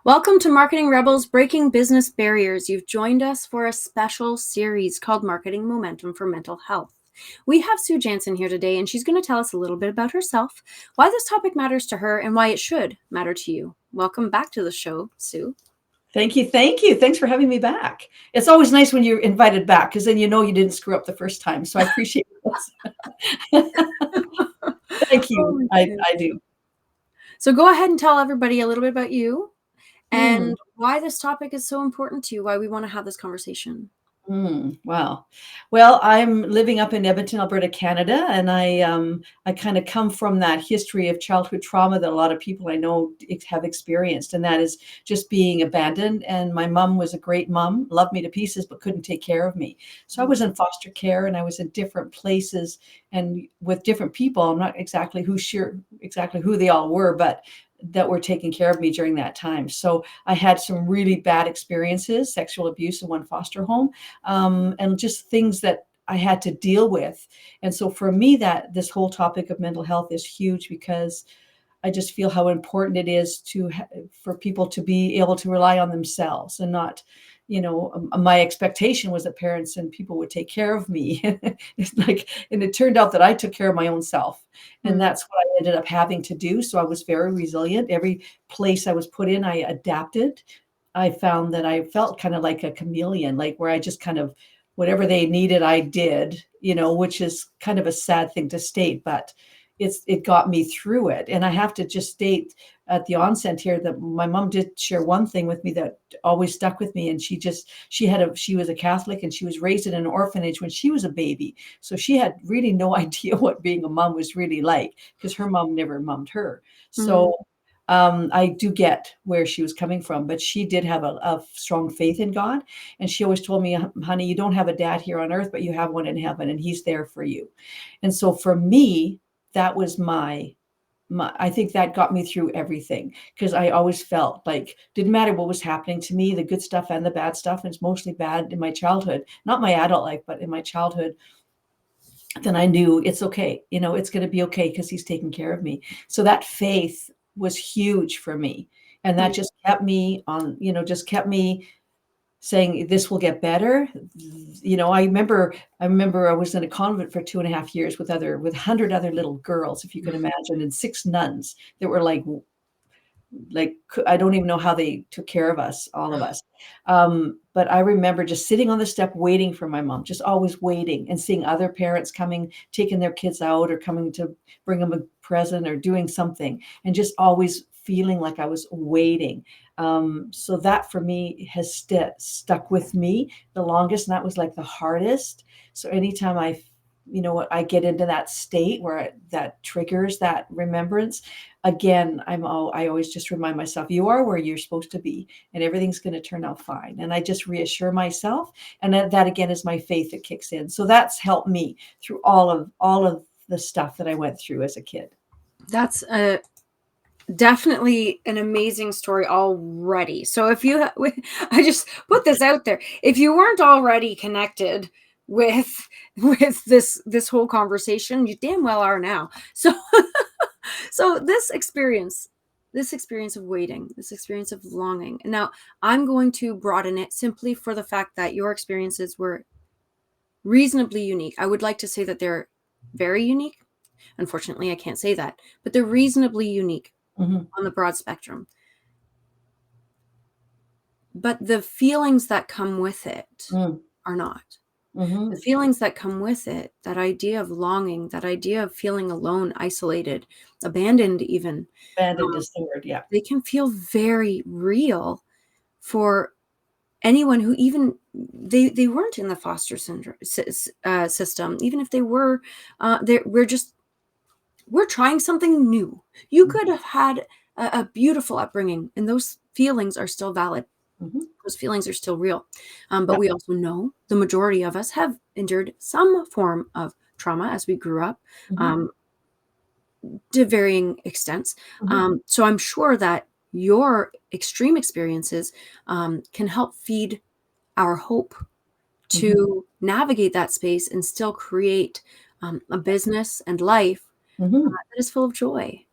Welcome to Marketing Rebels Breaking Business Barriers. You've joined us for a special series called Marketing Momentum for Mental Health. We have Sue Jansen here today, and she's going to tell us a little bit about herself, why this topic matters to her, and why it should matter to you. Welcome back to the show, Sue. Thank you. Thank you. Thanks for having me back. It's always nice when you're invited back because then you know you didn't screw up the first time. So I appreciate it. Thank you. I do. So go ahead and tell everybody a little bit about you Mm, and why this topic is so important to you, why we want to have this conversation. wow. Well, I'm living up in Edmonton, Alberta, Canada, and I kind of come from that history of childhood trauma that a lot of people I know have experienced, and that is just being abandoned. And my mom was a great mom, loved me to pieces, but couldn't take care of me. So I was in foster care, and I was in different places and with different people. I'm not exactly exactly who they all were, but that were taking care of me during that time. So I had some really bad experiences, sexual abuse in one foster home, and just things that I had to deal with. And so for me, that this whole topic of mental health is huge because I just feel how important it is for people to be able to rely on themselves and not, my expectation was that parents and people would take care of me. And it turned out that I took care of my own self. And that's what I ended up having to do. So I was very resilient. Every place I was put in, I adapted. I found that I felt kind of like a chameleon, like where I just kind of, whatever they needed, I did, which is kind of a sad thing to state, but it got me through it. And I have to just state at the onset here that my mom did share one thing with me that always stuck with me. And she was a Catholic and she was raised in an orphanage when she was a baby. So she had really no idea what being a mom was really like because her mom never mommed her. So I do get where she was coming from, but she did have a strong faith in God. And she always told me, honey, you don't have a dad here on earth, but you have one in heaven and he's there for you. And so for me, that was I think that got me through everything because I always felt like didn't matter what was happening to me, the good stuff and the bad stuff. And it's mostly bad in my childhood, not my adult life, but in my childhood. Then I knew it's okay. It's going to be okay because he's taking care of me. So that faith was huge for me. And that just kept me on, just kept me saying this will get better. I remember I was in a convent for 2.5 years with 100 other little girls, if you can imagine, and 6 nuns that were like I don't even know how they took care of us, all of us. But I remember just sitting on the step waiting for my mom, just always waiting and seeing other parents coming, taking their kids out or coming to bring them a present or doing something, and just always feeling like I was waiting. So that for me has stuck with me the longest, and that was like the hardest. So anytime I get into that state where that triggers that remembrance, again, I always just remind myself, you are where you're supposed to be and everything's going to turn out fine. And I just reassure myself. And that again is my faith that kicks in. So that's helped me through all of the stuff that I went through as a kid. That's definitely an amazing story already. So if you, I just put this out there, if you weren't already connected with this whole conversation, you damn well are now. So so this experience of waiting, this experience of longing. Now I'm going to broaden it simply for the fact that your experiences were reasonably unique. I would like to say that they're very unique. Unfortunately, I can't say that, but they're reasonably unique on the broad spectrum. But the feelings that come with it are not. The feelings that come with it, that idea of longing, that idea of feeling alone, isolated, abandoned even. Abandoned is the word, yeah. They can feel very real for anyone who even they weren't in the foster syndrome system. Even if they were, we're trying something new. You could have had a beautiful upbringing, and those feelings are still valid. Those feelings are still real. But we also know the majority of us have endured some form of trauma as we grew up, to varying extents. So I'm sure that your extreme experiences can help feed our hope to navigate that space and still create a business and life that is full of joy.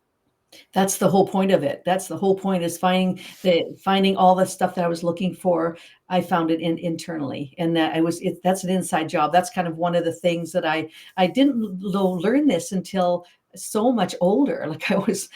That's the whole point of it. That's the whole point, is finding all the stuff that I was looking for. I found it internally, and that's an inside job. That's kind of one of the things that I didn't learn this until so much older. Like I was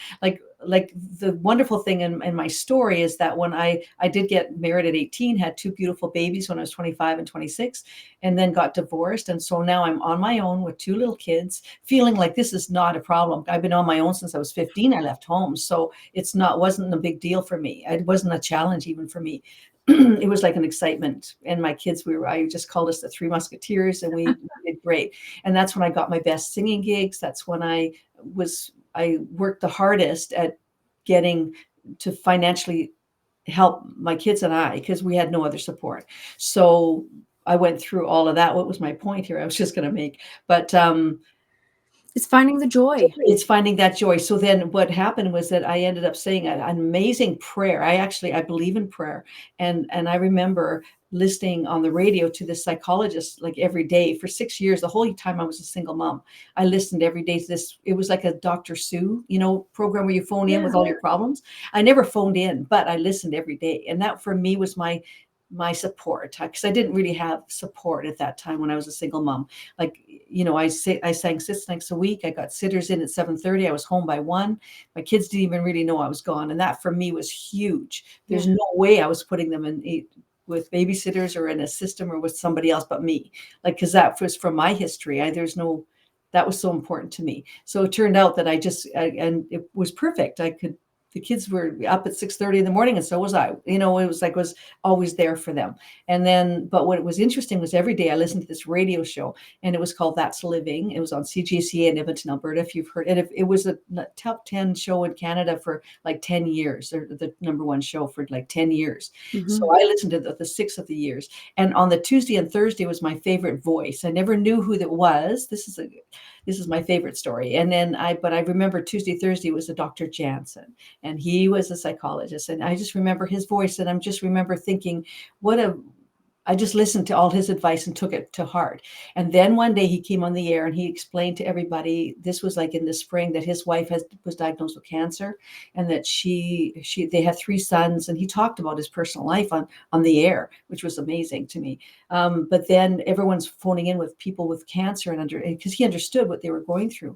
like the wonderful thing in my story is that when I did get married at 18, had two beautiful babies when I was 25 and 26, and then got divorced. And so now I'm on my own with two little kids, feeling like this is not a problem. I've been on my own since I was 15. I left home. So wasn't a big deal for me. It wasn't a challenge even for me. It was like an excitement. And my kids, I just called us the Three Musketeers, and we did great. And that's when I got my best singing gigs. That's when I worked the hardest at getting to financially help my kids and I, because we had no other support. So I went through all of that. What was my point here? I was just going to make, but It's finding the joy. it's finding that joy. So then what happened was that I ended up saying an amazing prayer. I believe in prayer. And I remember listening on the radio to this psychologist like every day for 6 years, the whole time I was a single mom. I listened every day to this. It was like a Dr. Sue, program where you phone in with all your problems. I never phoned in, but I listened every day. And that for me was my support, because I didn't really have support at that time when I was a single mom. Like, I sang 6 nights a week. I got sitters in at 7:30. I was home by 1. My kids didn't even really know I was gone. And that for me was huge. There's no way I was putting them with babysitters or in a system or with somebody else but me. Like, because that was from my history. That was so important to me. So it turned out that and it was perfect. The kids were up at 6:30 in the morning, and so was I. It was always there for them. And then, but what was interesting was every day I listened to this radio show, and it was called That's Living. It was on CJCA in Edmonton, Alberta, if you've heard it. It was a top 10 show in Canada for like 10 years, or the number one show for like 10 years. Mm-hmm. So I listened to the 6 of the years. And on the Tuesday and Thursday was my favorite voice. I never knew who that was. This is my favorite story. And then but I remember Tuesday, Thursday was a Dr. Jansen, and he was a psychologist. And I just remember his voice, and I just remember thinking, I just listened to all his advice and took it to heart. And then one day he came on the air and he explained to everybody, this was like in the spring, that his wife was diagnosed with cancer, and that they had 3 sons. And he talked about his personal life on the air, which was amazing to me. But then everyone's phoning in with people with cancer, and because he understood what they were going through.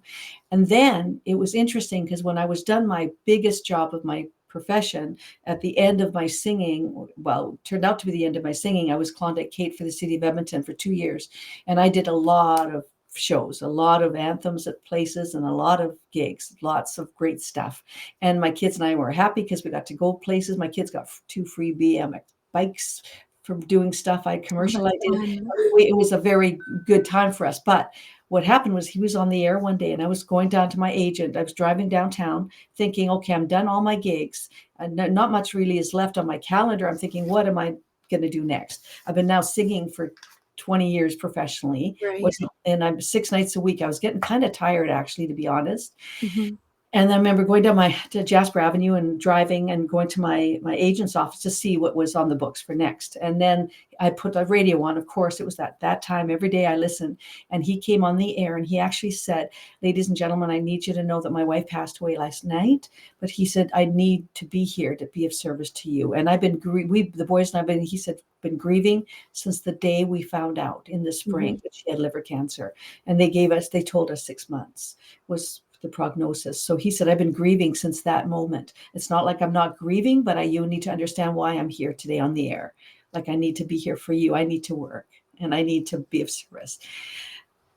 And then it was interesting, because when I was done my biggest job of my profession, at the end of my singing, well, it turned out to be the end of my singing, I was Klondike Kate for the city of Edmonton for 2 years. And I did a lot of shows, a lot of anthems at places, and a lot of gigs, lots of great stuff. And my kids and I were happy because we got to go places. My kids got 2 free BMX bikes from doing stuff commercial I did. It was a very good time for us. But what happened was he was on the air one day, and I was going down to my agent. I was driving downtown thinking, okay, I'm done all my gigs. Not much really is left on my calendar. I'm thinking, what am I going to do next? I've been now singing for 20 years professionally. Right. And I'm 6 nights a week. I was getting kind of tired, actually, to be honest. Mm-hmm. And I remember going down to Jasper Avenue and driving and going to my agent's office to see what was on the books for next. And then I put the radio on. Of course, it was that time. Every day I listened. And he came on the air, and he actually said, ladies and gentlemen, I need you to know that my wife passed away last night. But he said, I need to be here to be of service to you. And I've been, the boys and he said, been grieving since the day we found out in the spring that she had liver cancer. And they told us 6 months was the prognosis. So he said, I've been grieving since that moment. It's not like I'm not grieving, but you need to understand why I'm here today on the air. Like, I need to be here for you. I need to work, and I need to be of service.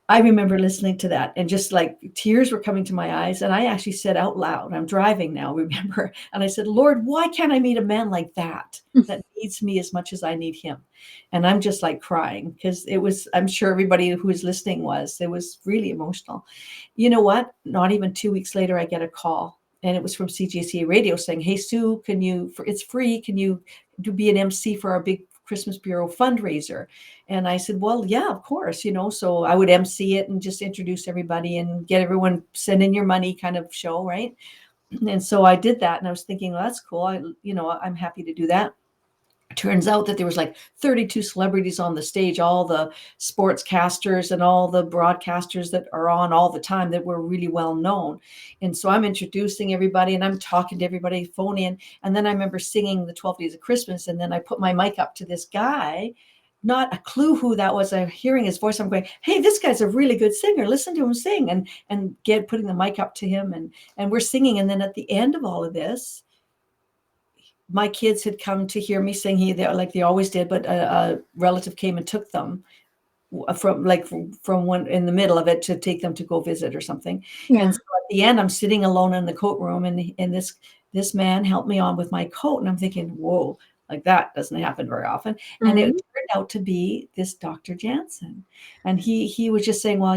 I remember listening to that, and just like tears were coming to my eyes. And I actually said out loud, I'm driving now, remember? And I said, Lord, why can't I meet a man like that needs me as much as I need him? And I'm just like crying, because I'm sure everybody who was listening it was really emotional. You know what? Not even 2 weeks later, I get a call, and it was from CJCA radio saying, hey, Sue, it's free. Can you be an MC for our big Christmas Bureau fundraiser? And I said, well, yeah, of course, so I would MC it and just introduce everybody and get everyone send in your money kind of show, right? And so I did that, and I was thinking, well, that's cool. I'm happy to do that. Turns out that there was like 32 celebrities on the stage, all the sportscasters and all the broadcasters that are on all the time that were really well known. And so I'm introducing everybody and I'm talking to everybody, phone in. And then I remember singing the 12 Days of Christmas. And then I put my mic up to this guy, not a clue who that was. I'm hearing his voice. I'm going, hey, this guy's a really good singer. Listen to him sing, and get putting the mic up to him. And we're singing. And then at the end of all of this, my kids had come to hear me sing. Like they always did, but a relative came and took them from one in the middle of it to take them to go visit or something. Yeah. And so at the end, I'm sitting alone in the coat room, and this man helped me on with my coat, and I'm thinking, whoa, like that doesn't happen very often. And it turned out to be this Dr. Jansen, and he was just saying, well,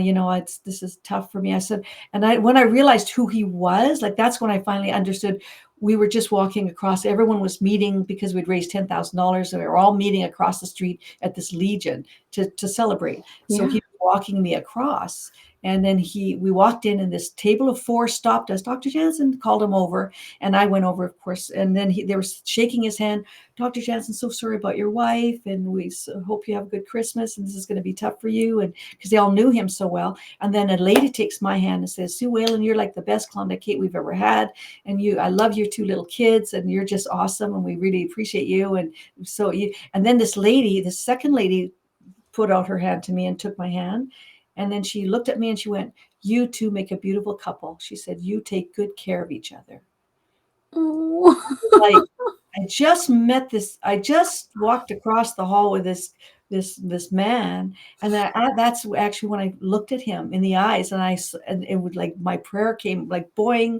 this is tough for me. I said, and when I realized who he was, like that's when I finally understood. We were just walking across. Everyone was meeting because we'd raised $10,000. And we were all meeting across the street at this Legion to celebrate. So he was walking me across. And then we walked in, and this table of four stopped us. Dr. Jansen called him over, and I went over, of course. And then they were shaking his hand. Dr. Jansen, so sorry about your wife, and we hope you have a good Christmas, and this is going to be tough for you. And because they all knew him so well. And then a lady takes my hand and says, Sue Whalen, you're like the best Klondike Kate we've ever had. And I love your two little kids, and you're just awesome, and we really appreciate you. And so and then this second lady put out her hand to me and took my hand. And then she looked at me and she went, you two make a beautiful couple. She said, you take good care of each other. Oh. Like, I just walked across the hall with this man. And that's actually when I looked at him in the eyes, and it would, like, my prayer came like boing.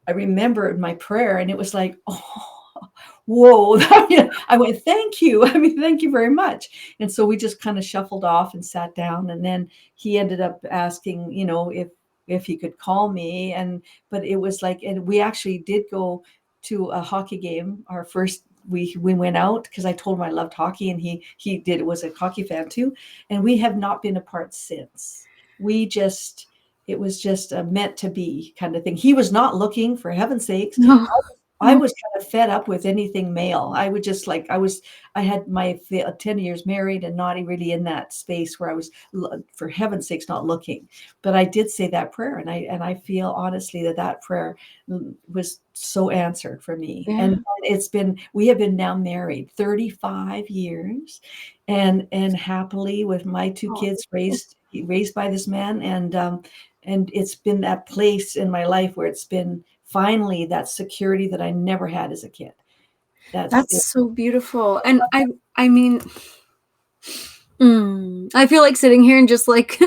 I remembered my prayer, and it was like, oh, whoa. I went, thank you. Thank you very much. And so we just kind of shuffled off and sat down. And then he ended up asking, if he could call me. But it was like, and we actually did go to a hockey game. Our first, we went out because I told him I loved hockey, and he was a hockey fan too. And we have not been apart since. It was just a meant to be kind of thing. He was not looking, for heaven's sakes. No. I was kind of fed up with anything male. I would just like, I had my 10 years married and not really in that space where I was, for heaven's sakes, not looking. But I did say that prayer, and I feel honestly that prayer was so answered for me. Yeah. And we have been now married 35 years, and happily with my two kids raised by this man. And it's been that place in my life where it's been finally that security that I never had as a kid. That's so beautiful. And I feel like sitting here and just like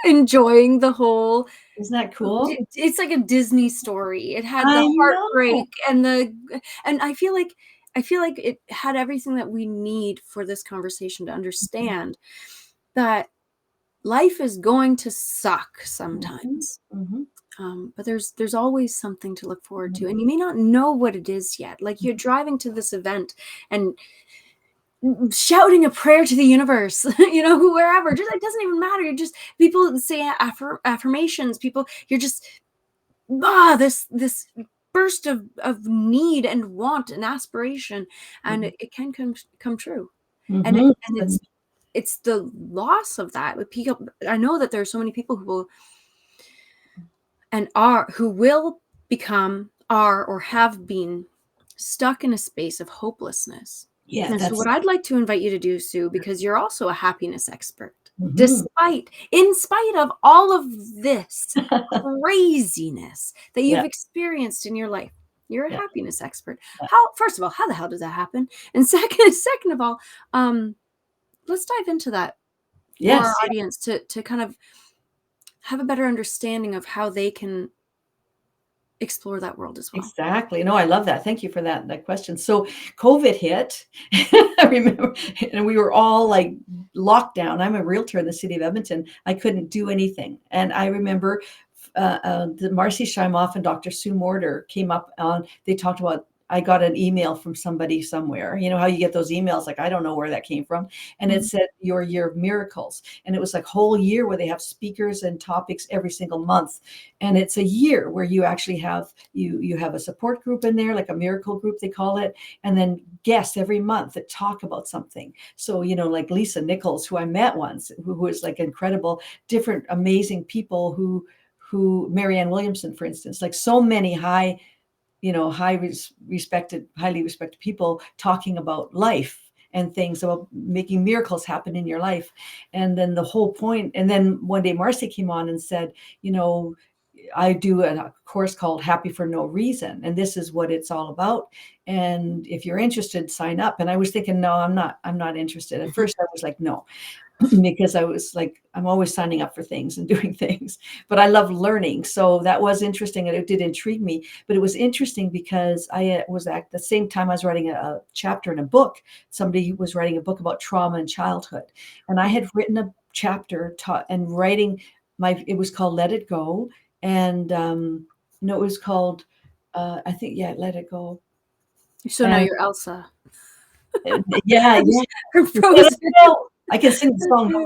enjoying the whole. Isn't that cool? It's like a Disney story. It had the heartbreak and I feel like it had everything that we need for this conversation to understand that life is going to suck sometimes. Mm-hmm. But there's always something to look forward to, and you may not know what it is yet. Like, you're driving to this event and shouting a prayer to the universe, wherever. It doesn't even matter. You're just, people say affirmations. You're just this burst of need and want and aspiration, and it can come true. And it's the loss of that with people. I know that there are so many people who will become, or have been stuck in a space of hopelessness. Yeah. So what I'd like to invite you to do, Sue, because you're also a happiness expert, Mm-hmm. in spite of all of this craziness that you've experienced in your life, you're a happiness expert. First of all, how the hell does that happen? And second of all, let's dive into that for our audience to kind of have a better understanding of how they can explore that world as well. Exactly. No, I love that. Thank you for that question. So COVID hit, I remember, and we were all like locked down. I'm a realtor in the city of Edmonton. I couldn't do anything. And I remember the Marcy Scheimoff and Dr. Sue Morter came up on, they talked about I got an email from somebody somewhere. You know how you get those emails, like, I don't know where that came from. And it Mhm. said your year of miracles. And it was like whole year where they have speakers and topics every single month. And it's a year where you actually have, you have a support group in there, like a miracle group, they call it. And then guests every month that talk about something. So, you know, like Lisa Nichols, who I met once, who was like incredible, different, amazing people who Marianne Williamson, for instance, like so many high, you know, respected, highly respected people talking about life and things about making miracles happen in your life. And then the whole point, and then one day Marcy came on and said, you know, I do a course called Happy for No Reason, and this is what it's all about. And if you're interested, sign up. And I was thinking, no, I'm not interested. At first I was like, no, because I was like, I'm always signing up for things and doing things, but I love learning. So that was interesting and it did intrigue me. But it was interesting because I was at the same time I was writing a chapter in a book. Somebody was writing a book about trauma and childhood. And I had written a chapter and writing it was called Let It Go. And no, it was called, I think, yeah, Let It Go. So now And you're Elsa. yeah, I yeah. just, I'm Let it frozen. go. I can sing the song, no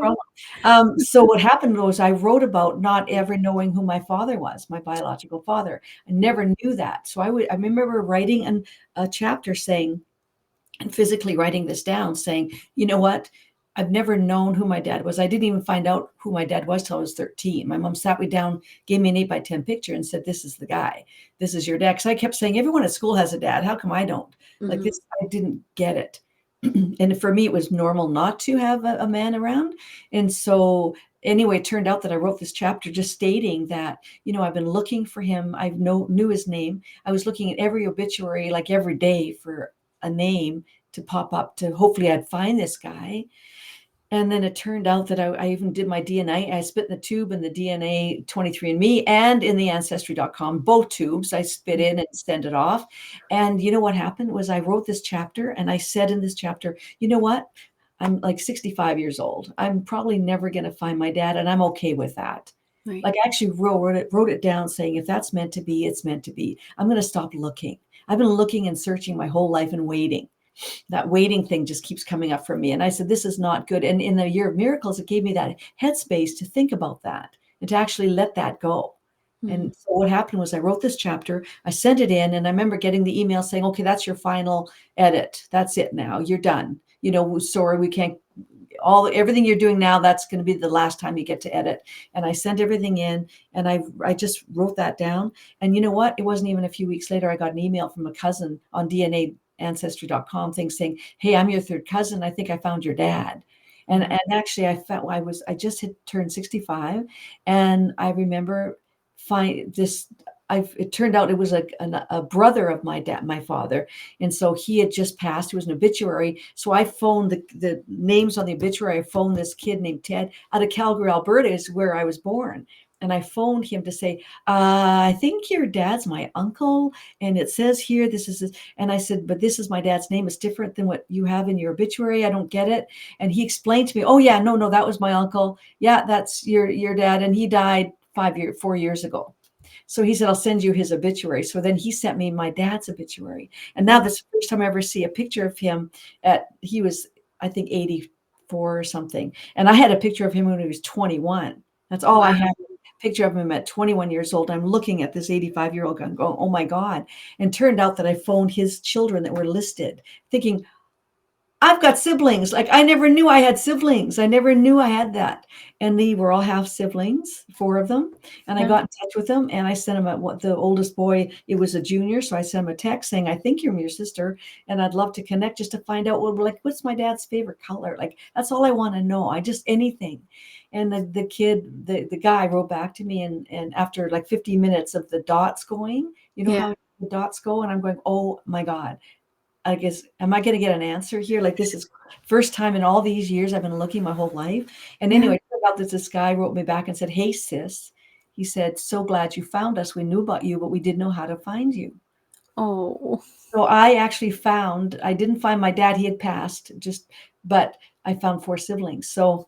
problem. So what happened was I wrote about not ever knowing who my father was, my biological father. I never knew that. So I remember writing a chapter saying, and physically writing this down, saying, you know what? I've never known who my dad was. I didn't even find out who my dad was till I was 13. My mom sat me down, gave me an 8x10 picture and said, this is the guy. This is your dad. Because I kept saying, everyone at school has a dad. How come I don't? Like Mhm. this, I didn't get it. And for me, it was normal not to have a man around. And so anyway, it turned out that I wrote this chapter just stating that, you know, I've been looking for him. Knew his name. I was looking at every obituary, like every day, for a name to pop up to hopefully I'd find this guy. And then it turned out that I even did my DNA. I spit in the tube in the DNA 23andMe and in the ancestry.com, both tubes. I spit in and send it off. And you know what happened was I wrote this chapter and I said in this chapter, you know what? I'm like 65 years old. I'm probably never going to find my dad, and I'm okay with that. Right. Like I actually wrote it down saying, if that's meant to be, it's meant to be. I'm going to stop looking. I've been looking and searching my whole life and waiting. That waiting thing just keeps coming up for me. And I said, this is not good. And in the year of miracles, it gave me that headspace to think about that and to actually let that go. Mhm. And so what happened was I wrote this chapter, I sent it in, and I remember getting the email saying, okay, that's your final edit. That's it now. You're done. You know, sorry, we can't, everything you're doing now, that's going to be the last time you get to edit. And I sent everything in and I just wrote that down. And you know what? It wasn't even a few weeks later, I got an email from a cousin on DNA ancestry.com thing saying, hey, I'm your third cousin. I think I found your dad. And actually I just had turned 65. And I remember it turned out it was a brother of my dad, my father. And so he had just passed. He was an obituary. So I phoned the names on the obituary. I phoned this kid named Ted out of Calgary, Alberta, is where I was born. And I phoned him to say, I think your dad's my uncle. And it says here, this is, and I said, but this is my dad's name. It's different than what you have in your obituary. I don't get it. And he explained to me, oh yeah, no, that was my uncle. Yeah, that's your dad. And he died 4 years ago. So he said, I'll send you his obituary. So then he sent me my dad's obituary. And now this is the first time I ever see a picture of him he was, I think, 84 or something. And I had a picture of him when he was 21. That's all I had. Picture of him at 21 years old. I'm looking at this 85-year-old guy and going, oh my God. And turned out that I phoned his children that were listed, thinking, I've got siblings. Like I never knew I had siblings. I never knew I had that. And they were all half siblings, 4 of them. And I got in touch with them and I sent him the oldest boy, it was a junior. So I sent him a text saying, I think you're your sister and I'd love to connect just to find out what's my dad's favorite color? Like, that's all I want to know. Anything. And the guy wrote back to me and after like 50 minutes of the dots going, you know how the dots go? And I'm going, oh my God. I guess, am I going to get an answer here? Like, this is first time in all these years I've been looking my whole life. And anyway, it turned out that this guy wrote me back and said, hey, sis, he said, so glad you found us. We knew about you, but we didn't know how to find you. Oh. So I actually I didn't find my dad. He had passed but I found 4 siblings. So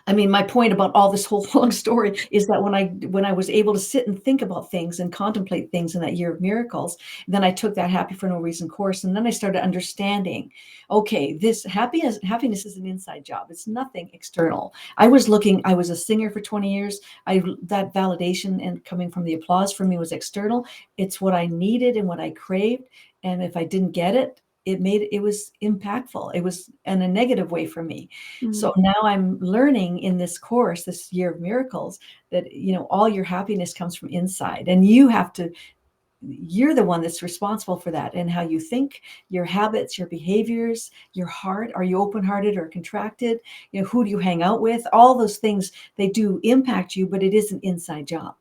I mean, my point about all this whole long story is that when I was able to sit and think about things and contemplate things in that year of miracles, then I took that Happy for No Reason course, and then I started understanding, okay, this happiness is an inside job. It's nothing external. I was a singer for 20 years. That validation and coming from the applause for me was external. It's what I needed and what I craved. And if I didn't get it, it was impactful. It was in a negative way for me. So now I'm learning in this course, this year of miracles, that all your happiness comes from inside, and you're the one that's responsible for that, and how you think, your habits, your behaviors, your heart. Are you open-hearted or contracted? Who do you hang out with? All those things, they do impact you, but it is an inside job.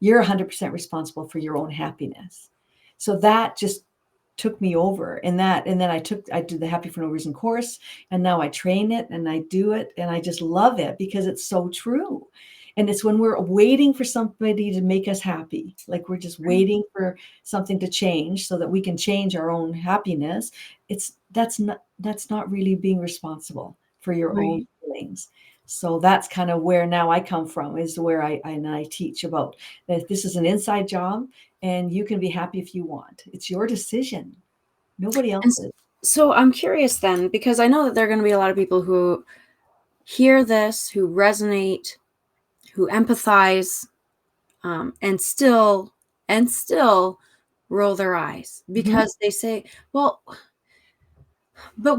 You're 100% responsible for your own happiness. So that just took me over, and then I did the Happy for No Reason course, and now I train it and I do it, and I just love it because it's so true. And it's when we're waiting for somebody to make us happy, like we're just waiting for something to change so that we can change our own happiness. That's not really being responsible for your own Right. feelings. So that's kind of where now I come from, is where I teach about that this is an inside job, and you can be happy if you want. It's your decision. Nobody And else's. so I'm curious then, because I know that there are going to be a lot of people who hear this, who resonate, who empathize, and still roll their eyes Mhm, because they say, well, but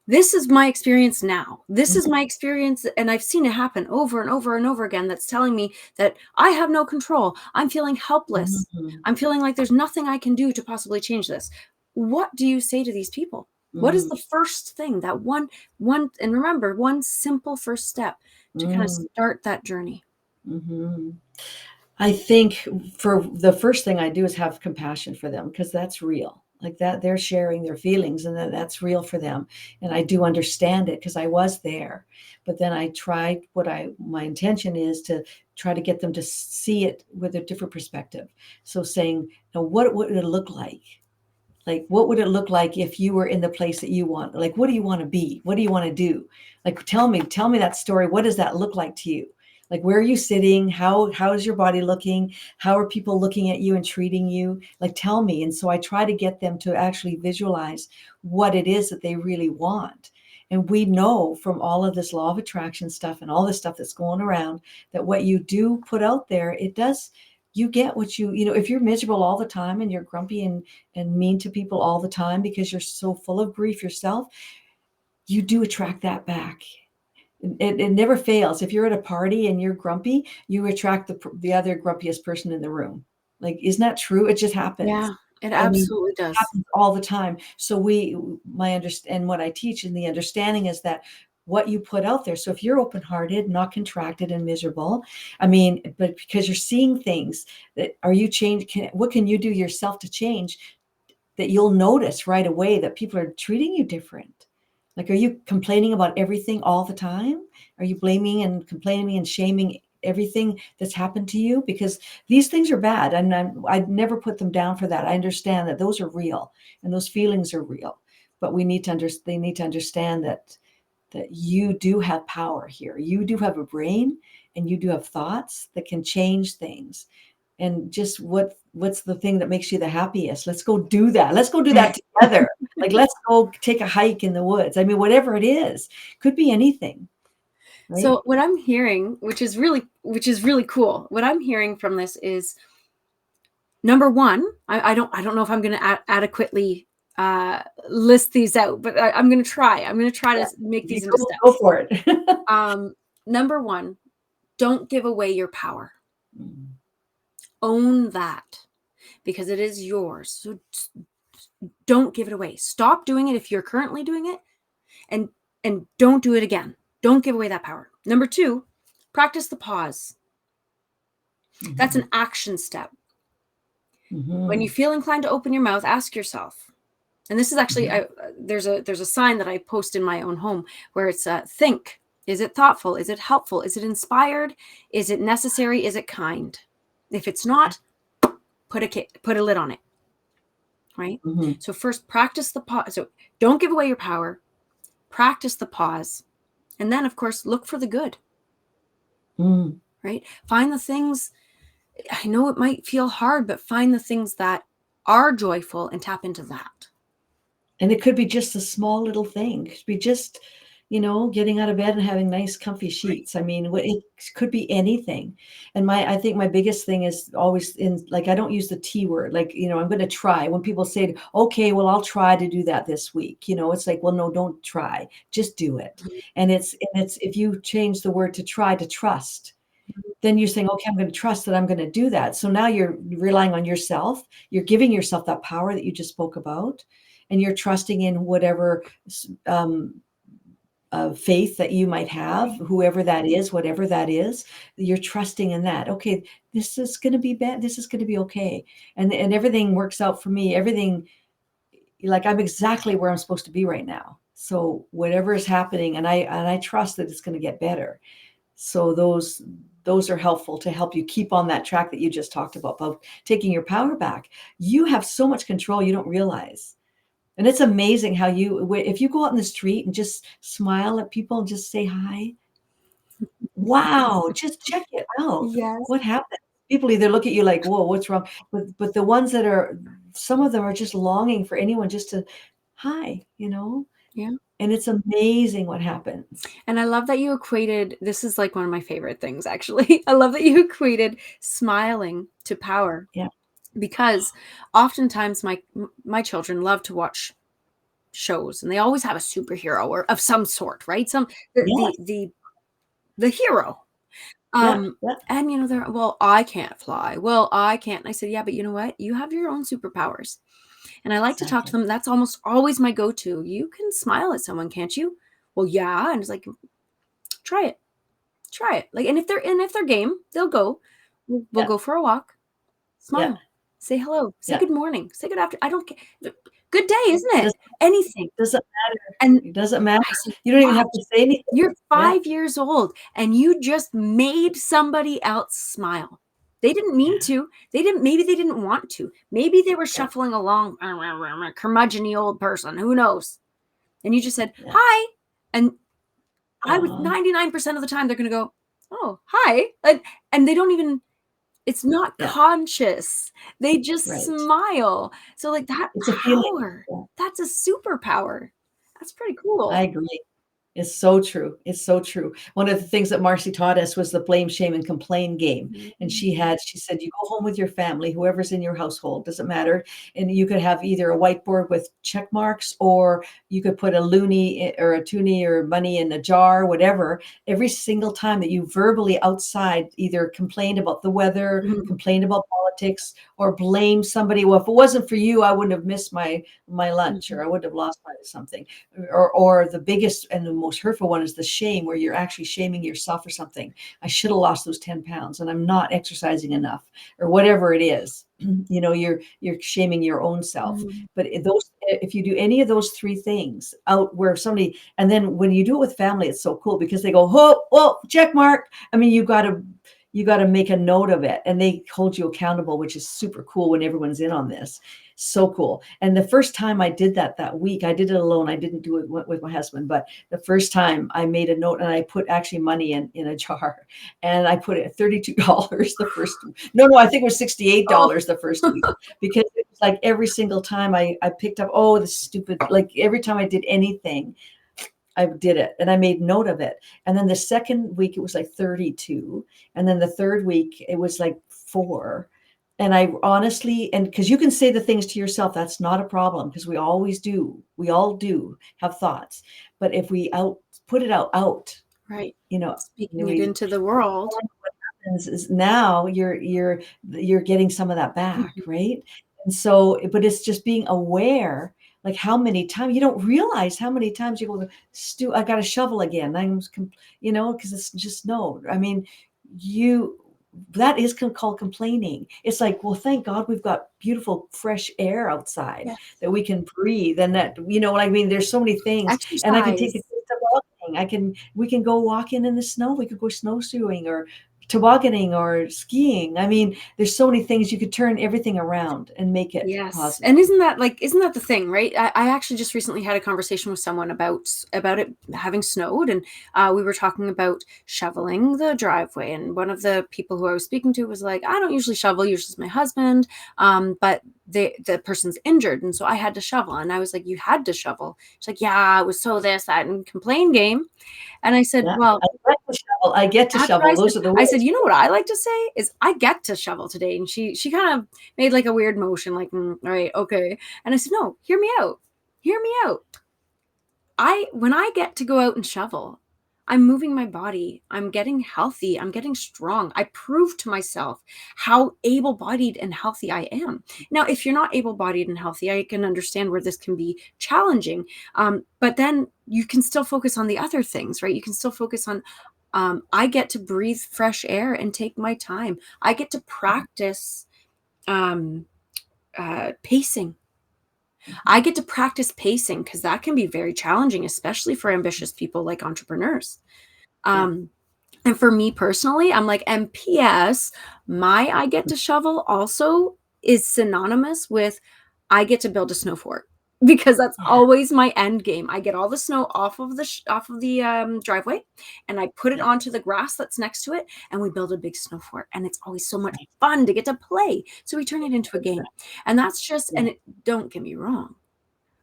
this is my experience now. This is mhm, my experience, and I've seen it happen over and over and over again. That's telling me that I have no control. I'm feeling helpless. mhm, I'm feeling like there's nothing I can do to possibly change this. What do you say to these people? What is mhm, the first thing, that and remember, one simple first step to kind of mm, start that journey? mhm. I think for the first thing I do is have compassion for them, because that's real. Like that, they're sharing their feelings, and that's real for them. And I do understand it because I was there. But then I tried my intention is to try to get them to see it with a different perspective. So saying, what would it look like? Like, what would it look like if you were in the place that you want? Like, what do you want to be? What do you want to do? Like, tell me that story. What does that look like to you? Like, where are you sitting? How is your body looking? How are people looking at you and treating you? Like, tell me. And so I try to get them to actually visualize what it is that they really want. And we know from all of this law of attraction stuff and all this stuff that's going around, that what you do put out there, it does, you get what if you're miserable all the time and you're grumpy and mean to people all the time because you're so full of grief yourself, you do attract that back. It never fails. If you're at a party and you're grumpy, you attract the other grumpiest person in the room. Like, isn't that true? It just happens. Yeah, it I mean, absolutely it does. happens all the time. So my understand what I teach, and the understanding is that what you put out there. So if you're open-hearted, not contracted and miserable, I mean, but because you're seeing things, that are you what can you do yourself to change, that you'll notice right away that people are treating you different? Like, are you complaining about everything all the time? Are you blaming and complaining and shaming everything that's happened to you? Because these things are bad, and I'd never put them down for that. I understand that those are real and those feelings are real, but they need to understand that you do have power here. You do have a brain, and you do have thoughts that can change things. And just what's the thing that makes you the happiest? Let's go do that. Let's go do that together. Like, let's go take a hike in the woods. I mean, whatever it is, could be anything, right? So what I'm hearing, which is really cool, what I'm hearing from this is, number one, I don't know if I'm going to adequately list these out, but I'm going to try. I'm going to try Yeah. to make You these into go steps. for it. Number one, don't give away your power. Mm, Own that, because it is yours. So don't give it away. Stop doing it if you're currently doing it, and don't do it again. Don't give away that power. Number two, practice the pause. That's mhm, an action step. When you mhm, feel inclined to open your mouth, ask yourself. And this is actually, mhm, there's a sign that I post in my own home where it's think. Is it thoughtful? Is it helpful? Is it inspired? Is it necessary? Is it kind? If it's not, put a lid on it. Right. mhm, So first, practice the pause. So don't give away your power. Practice the pause, and then, of course, look for the good. Mm. right? Find the things, I know it might feel hard, but find the things that are joyful and tap into that. And it could be just a small little thing. It could be just, getting out of bed and having nice comfy Right. sheets. I mean, it could be anything. And I think my biggest thing is always in, like, I don't use the T word. Like, I'm going to try. When people say, okay, well, I'll try to do that this week, it's like, well, no, don't try, just do it. And it's if you change the word to try to trust, then you're saying, okay, I'm going to trust that I'm going to do that. So now you're relying on yourself. You're giving yourself that power that you just spoke about, and you're trusting in whatever um, faith that you might have, whoever that is, whatever that is. You're trusting in that. Okay, this is going to be bad. This is going to be okay, and everything works out for me. Everything, like, I'm exactly where I'm supposed to be right now. So whatever is happening, and I trust that it's going to get better. So those are helpful to help you keep on that track that you just talked about taking your power back. You have so much control you don't realize. And it's amazing how if you go out in the street and just smile at people and just say hi, wow, just check it out. Yes. What happened? People either look at you like, whoa, what's wrong? But the ones some of them are just longing for anyone just to hi, Yeah. and it's amazing what happens. And I love that you equated, this is like one of my favorite things, actually. I love that you equated smiling to power, Yeah. because oftentimes my children love to watch shows, and they always have a superhero or of some sort, right? Yeah. The hero. Yeah. Yeah. And they're, well, I can't fly. Well, I can't. And I said, yeah, but you know what? You have your own superpowers. And I like to talk to Exactly. them. That's almost always my go-to. You can smile at someone, can't you? Well, yeah. And it's like, try it. Try it. Like, and if they're game, they'll go. We'll Yeah. go for a walk. Yeah. Smile. Say hello. Say Yeah. good morning. Say good after. I don't care. Good day, isn't It it? doesn't Anything. doesn't And It doesn't matter. I said, You don't even "Watch. have to say anything. You're Yeah. 5 years old, and you just made somebody else smile. They didn't mean Yeah. to. Maybe they didn't want to. Maybe they were Yeah. shuffling along, curmudgeon-y old person, who knows? And you just said, Yeah. "Hi." And I would Aw. 99% of the time, they're gonna go, "Oh, hi." And they don't even, it's not Yeah. conscious. They just Right. smile. So, like, that It's a feeling. power, Yeah. that's a superpower. That's pretty I cool. agree. It's so true. It's so true. One of the things that Marcy taught us was the blame, shame, and complain game. And Mhm. she said, you go home with your family, whoever's in your household, doesn't matter. And you could have either a whiteboard with check marks, or you could put a loonie or a toonie or money in a jar, whatever. Every single time that you verbally outside either complained about the weather, Mhm. complained about politics, or blame somebody. Well, if it wasn't for you, I wouldn't have missed my lunch, or Mhm. I wouldn't have lost my something. Or the biggest and the most hurtful one is the shame, where you're actually shaming yourself for something. I should have lost those 10 pounds, and I'm not exercising enough, or whatever it is. You're shaming your own self. Mhm. But if you do any of those three things out, where somebody, and then when you do it with family, it's so cool because they go, oh, check mark. I mean, you got to make a note of it, and they hold you accountable, which is super cool when everyone's in on this. So cool. And the first time I did that week, I did it alone. I didn't do it with my husband, but the first time I made a note, and I put actually money in a jar, and I put it at $32 the first. No, I think it was Oh. $68 the first week, because it was like every single time I picked up, oh, the stupid, like every time I did anything, I did it, and I made note of it. And then the second week it was like 32. And then the third week it was like 4. And I honestly, and because you can say the things to yourself, that's not a problem, because we always do. We all do have thoughts. But if we put it out, Right. you know, Speaking it we, into the world. is now you're getting some of that back, Mhm. right? And so, but it's just being aware, like how many times you don't realize how many times you go, Stu, I got a shovel again. Because it's just, no. I mean, you that is called complaining. It's like, well, thank God we've got beautiful fresh air outside Yes. that we can breathe, and that, what I mean. There's so many things, and I can take the Exercise. kids to walking. We can go walking in the snow. We could go snowshoeing, or tobogganing or skiing. I mean, there's so many things you could turn everything around and make it Yes. positive. And isn't that the thing, right? I actually just recently had a conversation with someone about it having snowed, and we were talking about shoveling the driveway. And one of the people who I was speaking to was like, I don't usually shovel, usually it's my husband. But the person's injured, and so I had to shovel. And I was like, you had to shovel? She's like, yeah, it was so this, that, and complain game. And I said, Yeah, well, I get to shovel. I get to that's what shovel. I said. Those are the I said, words. you know what I like to say is I get to shovel today. And she kind of made like a weird motion, like, all right, okay. And I said, no, hear me out. Hear me out. When I get to go out and shovel, I'm moving my body. I'm getting healthy. I'm getting strong. I prove to myself how able-bodied and healthy I am. Now, if you're not able-bodied and healthy, I can understand where this can be challenging. But then you can still focus on the other things, right? You can still focus on, I get to breathe fresh air and take my time. I get to practice pacing. I get to practice pacing because that can be very challenging, especially for ambitious people like entrepreneurs. Yeah. Um, and for me personally, I'm like, MPS, my I get to shovel also is synonymous with I get to build a snow fort because that's Yeah. always my end game. I get all the snow off of the driveway, and I put it Yeah. onto the grass that's next to it, and we build a big snow fort. And it's always so much Right. fun to get to play. So we turn it into a game. Exactly. And that's just, Yeah. and don't get me wrong,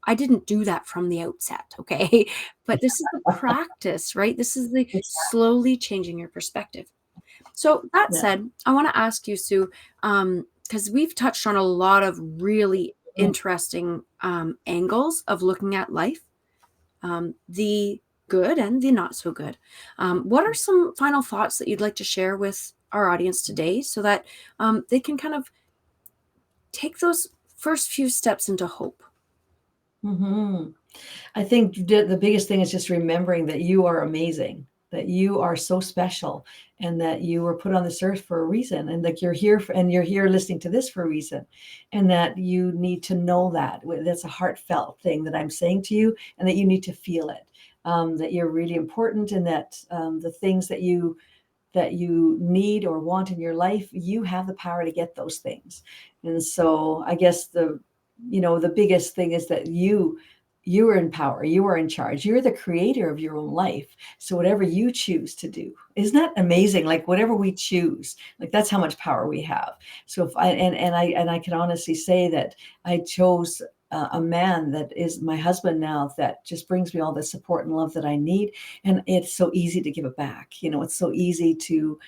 I didn't do that from the outset, okay? But this is the practice, right? This is the Exactly. slowly changing your perspective. So that Yeah. said, I want to ask you, Sue, because we've touched on a lot of really Mm. interesting angles of looking at life, the good and the not so good. What are some final thoughts that you'd like to share with our audience today so that they can kind of take those first few steps into hope? Mhm. I think the biggest thing is just remembering that you are amazing, that you are so special, and that you were put on this earth for a reason, and like you're here for, and you're here listening to this for a reason, and that you need to know that. That's a heartfelt thing that I'm saying to you, and that you need to feel it. That you're really important, and that the things that you need or want in your life, you have the power to get those things. And so I guess the biggest thing is that you are in power, you are in charge, you're the creator of your own life. So whatever you choose to do, isn't that amazing? Like whatever we choose, like that's how much power we have. So if I and I can honestly say that I chose a man that is my husband now, that just brings me all the support and love that I need. And it's so easy to give it back. It's so easy to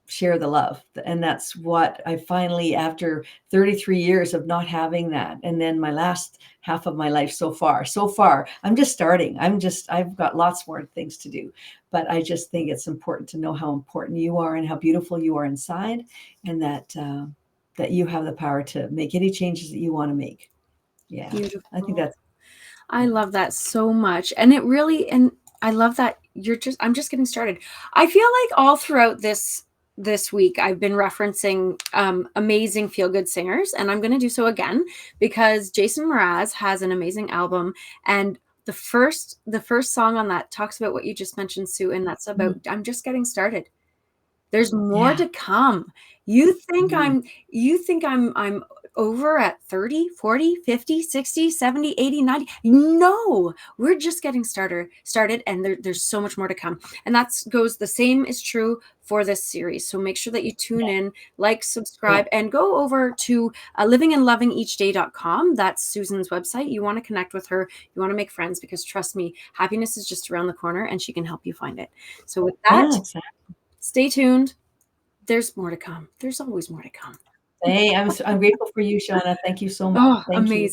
share the love. And that's what I finally, after 33 years of not having that, and then my last half of my life so far, I'm just starting. I've got lots more things to do, but I just think it's important to know how important you are and how beautiful you are inside, and that you have the power to make any changes that you want to make. Yeah, I think Beautiful. that's, I yeah. love that so much. And I love that I'm just getting started. I feel like all throughout this week I've been referencing amazing feel good singers, and I'm going to do so again because Jason Mraz has an amazing album, and the first song on that talks about what you just mentioned, Sue, and that's about Mhm. I'm just getting started. There's more Yeah. to come. You think Mhm. I'm over at 30, 40, 50, 60, 70, 80, 90. No, we're just getting started, and there's so much more to come. And the same is true for this series. So make sure that you tune in, like, Yeah. subscribe, and go over to livingandlovingeachday.com. That's Susan's website. You want to connect with her. You want to make friends because trust me, happiness is just around the corner and she can help you find it. So with that, Yeah, exactly. stay tuned. There's more to come. There's always more to come. Hey, I'm grateful for you, Shauna. Thank you so much. Oh, Thank you. amazing.